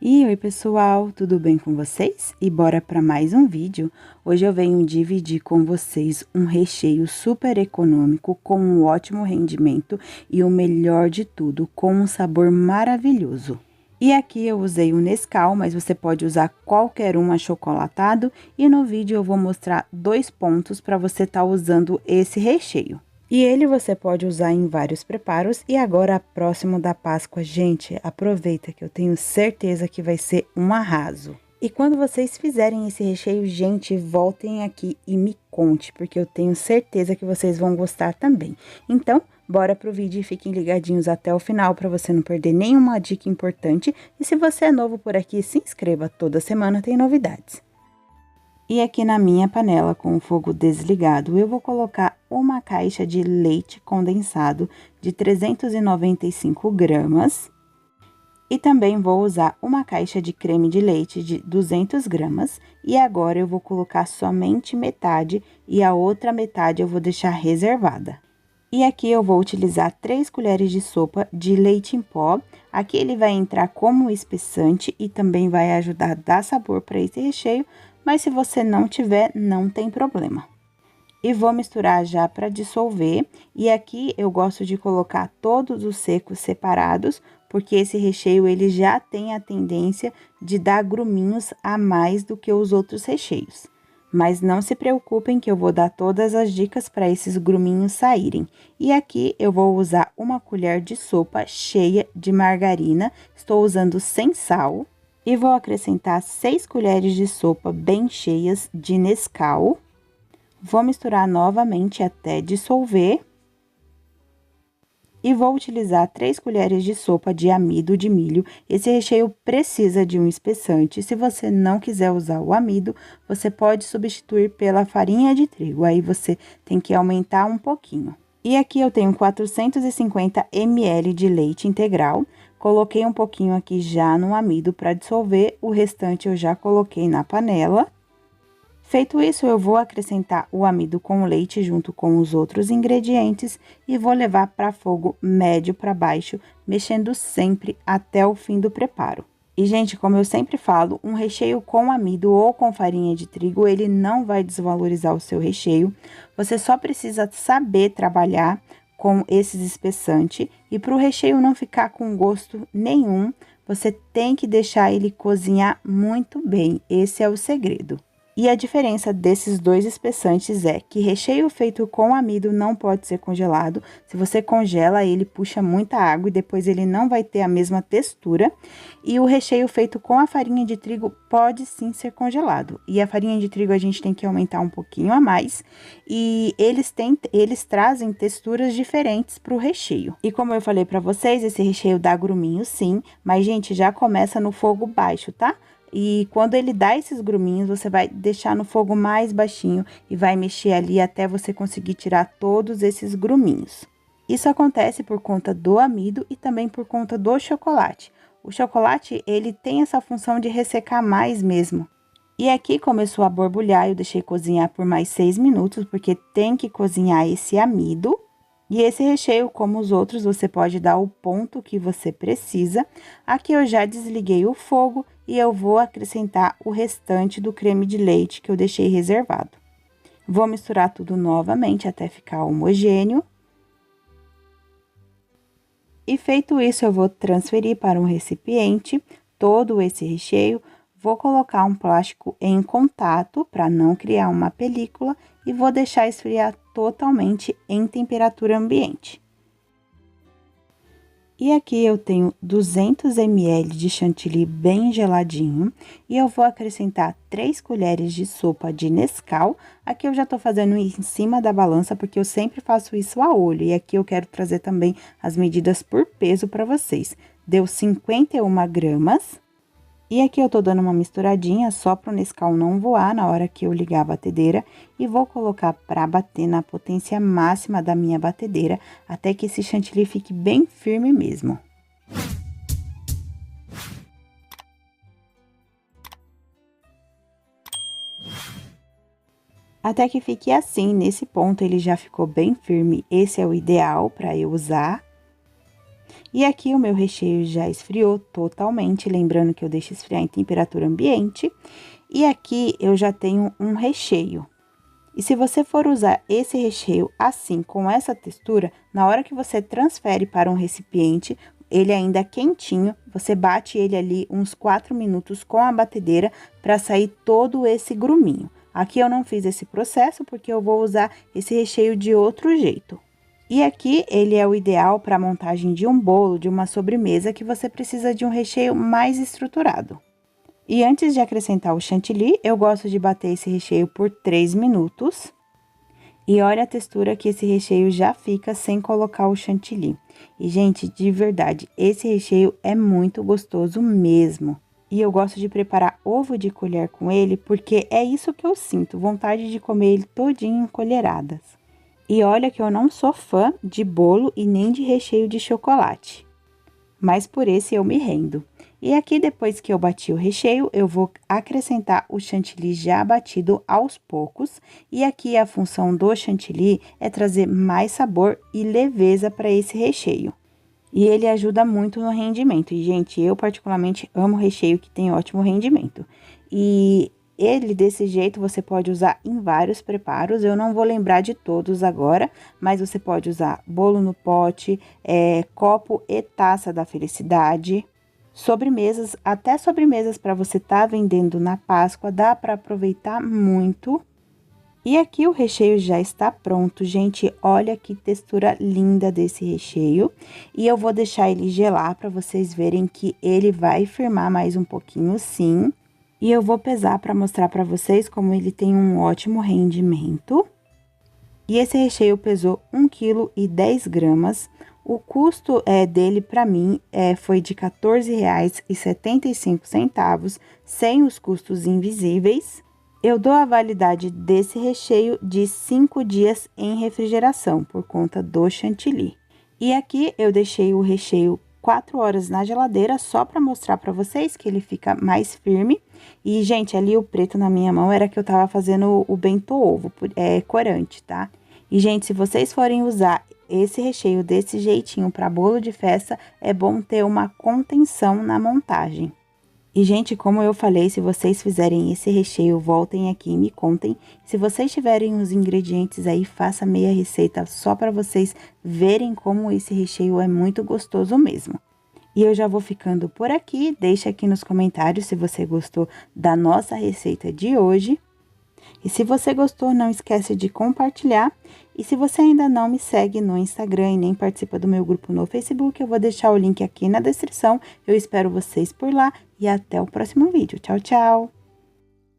Oi pessoal, tudo bem com vocês? E bora para mais um vídeo. Hoje eu venho dividir com vocês um recheio super econômico com um ótimo rendimento e o melhor de tudo, com um sabor maravilhoso. E aqui eu usei o Nescau, mas você pode usar qualquer um achocolatado e no vídeo eu vou mostrar 2 pontos para você estar usando esse recheio. E ele você pode usar em vários preparos. E agora, próximo da Páscoa, gente, aproveita que eu tenho certeza que vai ser um arraso. E quando vocês fizerem esse recheio, gente, voltem aqui e me conte, porque eu tenho certeza que vocês vão gostar também. Então, bora pro vídeo e fiquem ligadinhos até o final para você não perder nenhuma dica importante. E se você é novo por aqui, se inscreva, toda semana tem novidades. E aqui na minha panela, com o fogo desligado, eu vou colocar uma caixa de leite condensado de 395 gramas. E também vou usar uma caixa de creme de leite de 200 gramas. E agora eu vou colocar somente metade e a outra metade eu vou deixar reservada. E aqui eu vou utilizar 3 colheres de sopa de leite em pó. Aqui ele vai entrar como espessante e também vai ajudar a dar sabor para esse recheio. Mas se você não tiver, não tem problema. E vou misturar já para dissolver. E aqui eu gosto de colocar todos os secos separados, porque esse recheio ele já tem a tendência de dar gruminhos a mais do que os outros recheios. Mas não se preocupem que eu vou dar todas as dicas para esses gruminhos saírem. E aqui eu vou usar uma colher de sopa cheia de margarina, estou usando sem sal. E vou acrescentar 6 colheres de sopa bem cheias de Nescau. Vou misturar novamente até dissolver. E vou utilizar 3 colheres de sopa de amido de milho. Esse recheio precisa de um espessante. Se você não quiser usar o amido, você pode substituir pela farinha de trigo. Aí você tem que aumentar um pouquinho. E aqui eu tenho 450 ml de leite integral. Coloquei um pouquinho aqui já no amido para dissolver, o restante eu já coloquei na panela. Feito isso, eu vou acrescentar o amido com o leite junto com os outros ingredientes e vou levar para fogo médio para baixo, mexendo sempre até o fim do preparo. E, gente, como eu sempre falo, um recheio com amido ou com farinha de trigo, ele não vai desvalorizar o seu recheio. Você só precisa saber trabalhar com esses espessantes e para o recheio não ficar com gosto nenhum, você tem que deixar ele cozinhar muito bem, esse é o segredo. E a diferença desses dois espessantes é que recheio feito com amido não pode ser congelado. Se você congela, ele puxa muita água e depois ele não vai ter a mesma textura. E o recheio feito com a farinha de trigo pode sim ser congelado. E a farinha de trigo a gente tem que aumentar um pouquinho a mais. E eles trazem texturas diferentes para o recheio. E como eu falei para vocês, esse recheio dá gruminho sim, mas gente, já começa no fogo baixo, tá? E quando ele dá esses gruminhos, você vai deixar no fogo mais baixinho e vai mexer ali até você conseguir tirar todos esses gruminhos. Isso acontece por conta do amido e também por conta do chocolate. O chocolate, ele tem essa função de ressecar mais mesmo. E aqui começou a borbulhar, eu deixei cozinhar por mais 6 minutos, porque tem que cozinhar esse amido. E esse recheio, como os outros, você pode dar o ponto que você precisa. Aqui eu já desliguei o fogo e eu vou acrescentar o restante do creme de leite que eu deixei reservado. Vou misturar tudo novamente até ficar homogêneo. E feito isso, eu vou transferir para um recipiente todo esse recheio. Vou colocar um plástico em contato para não criar uma película e vou deixar esfriar totalmente em temperatura ambiente. E aqui eu tenho 200 ml de chantilly bem geladinho e eu vou acrescentar 3 colheres de sopa de Nescau. Aqui eu já tô fazendo em cima da balança porque eu sempre faço isso a olho e aqui eu quero trazer também as medidas por peso para vocês. Deu 51 gramas. E aqui eu tô dando uma misturadinha só pro Nescau não voar na hora que eu ligar a batedeira. E vou colocar pra bater na potência máxima da minha batedeira, até que esse chantilly fique bem firme mesmo. Até que fique assim, nesse ponto ele já ficou bem firme, esse é o ideal para eu usar. E aqui o meu recheio já esfriou totalmente, lembrando que eu deixo esfriar em temperatura ambiente. E aqui eu já tenho um recheio. E se você for usar esse recheio assim, com essa textura, na hora que você transfere para um recipiente, ele ainda quentinho, você bate ele ali uns 4 minutos com a batedeira para sair todo esse gruminho. Aqui eu não fiz esse processo porque eu vou usar esse recheio de outro jeito. E aqui ele é o ideal para a montagem de um bolo, de uma sobremesa que você precisa de um recheio mais estruturado. E antes de acrescentar o chantilly, eu gosto de bater esse recheio por 3 minutos. E olha a textura que esse recheio já fica sem colocar o chantilly. E, gente, de verdade, esse recheio é muito gostoso mesmo. E eu gosto de preparar ovo de colher com ele, porque é isso que eu sinto, vontade de comer ele todinho em colheradas. E olha que eu não sou fã de bolo e nem de recheio de chocolate, mas por esse eu me rendo. E aqui, depois que eu bati o recheio, eu vou acrescentar o chantilly já batido aos poucos. E aqui a função do chantilly é trazer mais sabor e leveza para esse recheio. E ele ajuda muito no rendimento. E, gente, eu particularmente amo recheio que tem ótimo rendimento. E ele, desse jeito, você pode usar em vários preparos. Eu não vou lembrar de todos agora, mas você pode usar bolo no pote, copo e taça da felicidade. Sobremesas, até sobremesas para você tá vendendo na Páscoa, dá para aproveitar muito. E aqui o recheio já está pronto, gente. Olha que textura linda desse recheio. E eu vou deixar ele gelar para vocês verem que ele vai firmar mais um pouquinho, sim. E eu vou pesar para mostrar para vocês como ele tem um ótimo rendimento. E esse recheio pesou 1,10 kg. O custo dele para mim foi de R$ 14,75, sem os custos invisíveis. Eu dou a validade desse recheio de 5 dias em refrigeração, por conta do chantilly. E aqui eu deixei o recheio 4 horas na geladeira, só para mostrar para vocês que ele fica mais firme. E, gente, ali o preto na minha mão era que eu tava fazendo o bento ovo, corante, tá? E, gente, se vocês forem usar esse recheio desse jeitinho para bolo de festa, é bom ter uma contenção na montagem. E, gente, como eu falei, se vocês fizerem esse recheio, voltem aqui e me contem. Se vocês tiverem os ingredientes aí, faça meia receita só para vocês verem como esse recheio é muito gostoso mesmo. E eu já vou ficando por aqui. Deixa aqui nos comentários se você gostou da nossa receita de hoje. E se você gostou, não esquece de compartilhar. E se você ainda não me segue no Instagram e nem participa do meu grupo no Facebook, eu vou deixar o link aqui na descrição. Eu espero vocês por lá e até o próximo vídeo. Tchau, tchau!